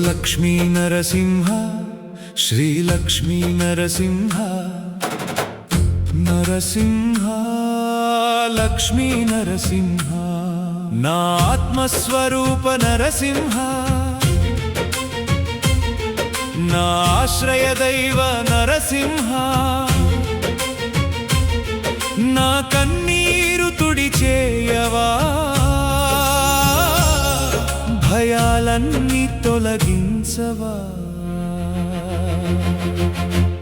లక్ష్మీ నరసింహ శ్రీ లక్ష్మీ నరసింహ నరసింహ లక్ష్మీ నరసింహ నా ఆత్మస్వరూప నరసింహ నా ఆశ్రయ దైవ నరసింహ నా కన్నీరు తుడిచేయవా భయాలన్నీ తొలగించవా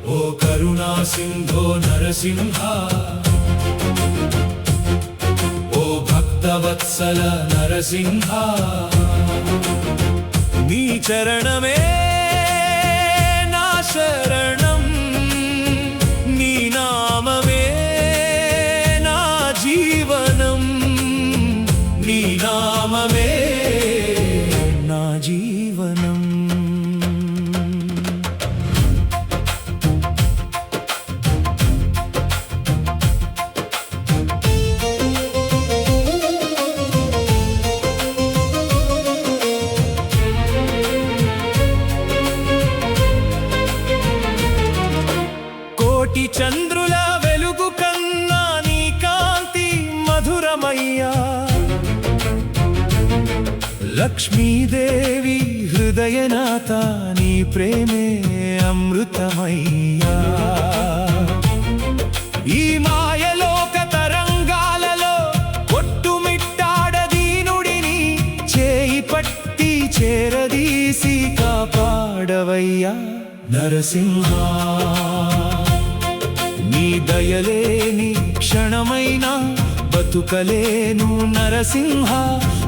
ఓ కరుణా సింధో నరసింహ ఓ భక్తవత్సల నరసింహ నీ చరణమే నా శరణం నీ నామమే నా జీవనం నీ నామమే నా జీవనం కోటి చంద్రుల వెలుగు కన్నా నీ కాంతి మధురమయ్యా లక్ష్మీదేవి హృదయనాథ నీ ప్రేమే అమృతమయ్యా ఈ మాయలోక తరంగాలలో కొట్టుమిట్టాడదీనుడిని చేయి పట్టి చేరదీసి కాపాడవయ్యా నరసింహ నీ దయలేని క్షణమైనా బతుకలేను నరసింహ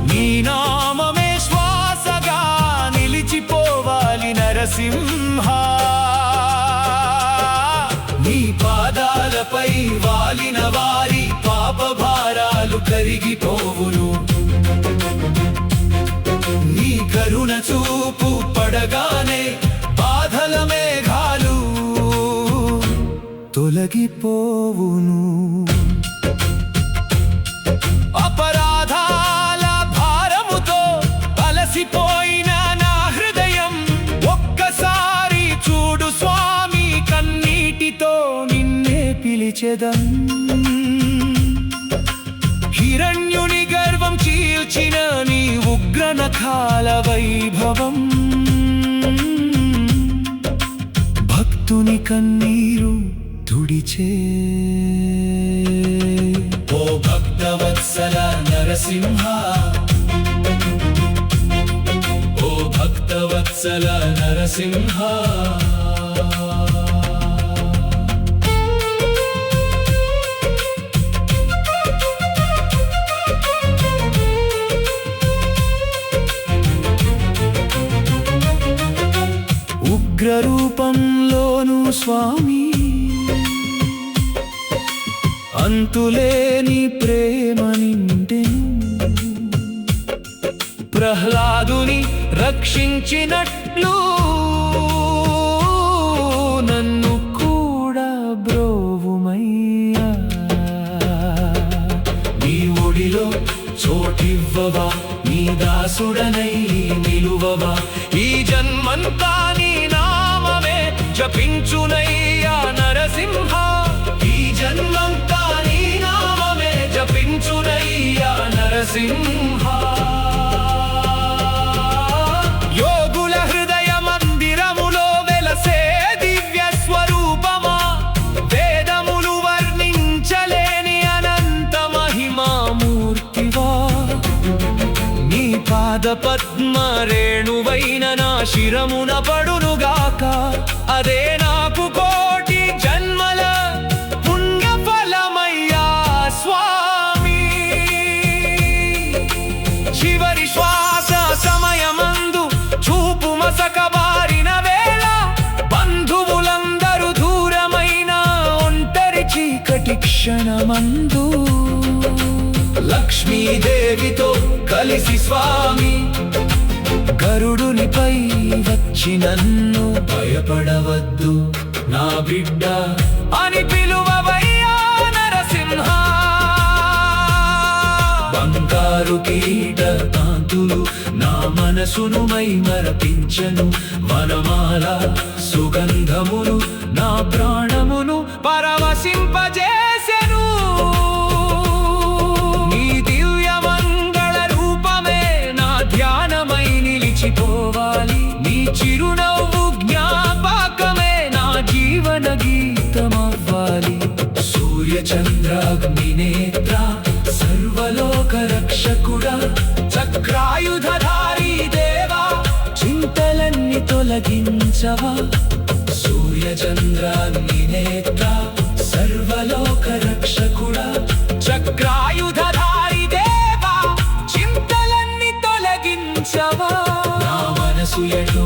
నీ నామమే శ్వాసగా నిలిచిపోవాలి నరసింహ నీ పాదాలపై వాలిన వారి పాప భారాలు కరిగిపోవును నీ కరుణ చూపు పడగానే బాధల మేఘాలు తొలగిపోవును అపరాధాల భారముతో అలసిపోయిన నా హృదయం ఒక్కసారి చూడు స్వామి కన్నీటితో నిన్నే పిలిచెదం హిరణ్యుని గర్వం చీల్చిన నీ ఉగ్ర నఖాల వైభవం భక్తుని కన్నీరు తుడిచే ఓ భక్తవత్సల నరసింహ ఓ భక్తవత్సల నరసింహ ఉగ్రరూపంలోను స్వామి అంతులేని ప్రేమ నిండెను ప్రహ్లాదుని రక్షించినట్లు నన్ను కూడా బ్రోవుమయ్యా నీ ఒడిలో చోటివ్వవా నీ దాసుడనై నిలువవా ఈ జన్మంతా నీ నామమే జపించునయ్యా నరసింహ ఈ జన్మంతా నీ నామమే జపించునయ్యా నరసింహ యోగుల హృదయ మందిరములో వెలసే దివ్య స్వరూపమా వేదములు వర్ణించలేని అనంత మహిమామూర్తివా నీ పాద పద్మ రేణువైన నా శిరమున పడునుగాక అదే నాకు కోటి జన్మల పుణ్య ఫలమయ్యా స్వామి చివరి శ్వాస సమయమందు చూపు మసకబారిన వేళ బంధువులందరూ దూరమైన ఒంటరి చీకటి క్షణమందు లక్ష్మీదేవితో కలిసి స్వామి గరుడునిపై వచ్చి నన్ను భయపడవద్దు నా బిడ్డ అని పిలువవయ్యా నరసింహ. బంగారు కీట కాంతులు నా మనసును మైమరపించెను, వనమాల సుగంధములు నా ప్రాణమును పరవశింపజేసెను. నీ దివ్య మంగళ రూపమే నా ధ్యానమై నిలిచిపోవాలి, నీ చిరునవ్వు జ్ఞాపకమే నా జీవన గీతమవ్వాలి. సూర్య చంద్రాగ్ని నేత్ర సర్వలోక రక్షకుడా, చక్రాయుధధారీ దేవా చింతలన్నీ తొలగించవా. సూర్య చంద్రాగ్ని నేత్ర సర్వలోక రక్షకుడా, చక్రాయుధధారీ దేవా చింతలన్నీ తొలగించవా. నా మనసు ఎటు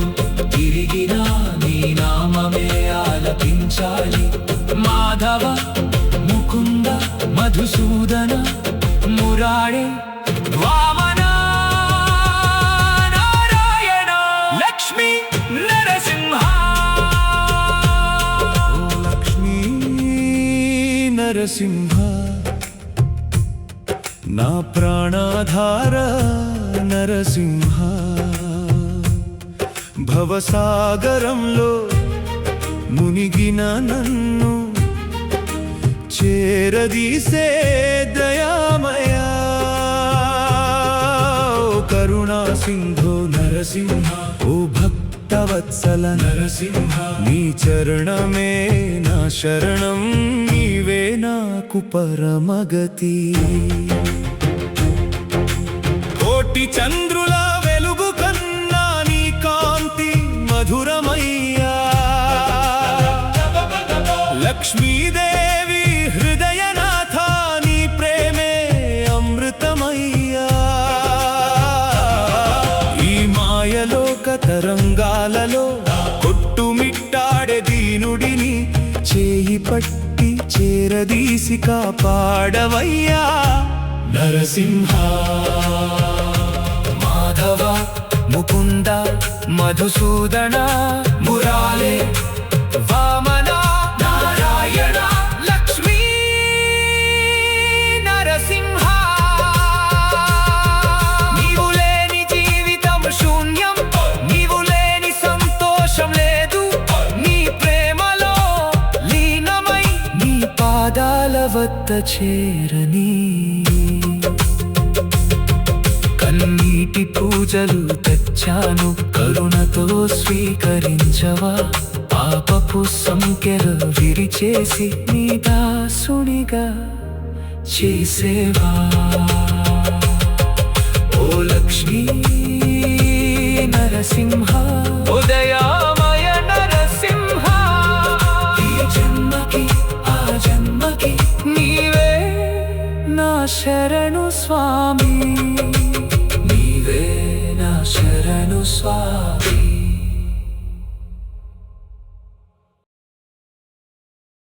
తిరిగినా నీ నామమే ఆలపించాలి. మాధవ ముకుంద మధుసూదన మురాడే వామన నారాయణ లక్ష్మీ నరసింహ. లక్ష్మీ నరసింహ నా ప్రాణాధార నరసింహ. భవసాగరంలో మునిగిన నన్ను చేరదీసే దయామయా. ఓ కరుణా సింధో నరసింహ, ఓ భక్తవత్సల నరసింహ, నీ చరణమే నా శరణం, నీవే నాకు పరమగతి. కోటి చంద్రుల వెలుగు కన్నా నీ కాంతి మధురమయ్యా. లక్ష్మీదేవి హృదయనాథ నీ ప్రేమే అమృతమయ్యా. ఈ మాయలోక తరంగాలలో కొట్టుమిట్టాడే దీనుడిని చేయి పట్టి చేరదీసి కాపాడవయ్యా నరసింహ. మాధవ ముకుంద మధుసూదన మురాలే వామన నారాయణ లక్ష్మీ నరసింహ. నీవు లేని జీవితం శూన్యం, నీవు లేని సంతోషం లేదు. నీ ప్రేమలో లీనమై నీ పాదాల వద్ద చేరని కన్నీటి పూజలు తెచ్చాను, కరుణతో స్వీకరించవా. పాపపు సంఖ్యలు విరిచేసి నీ దాసునిగా చేసేవా. ఓ లక్ష్మీ నరసింహ, ఉదయామయ నరసింహ. ఈ జన్మకి ఆ జన్మకి నీవే నా శరణు స్వామి, నీవే నా శరణు స్వామి.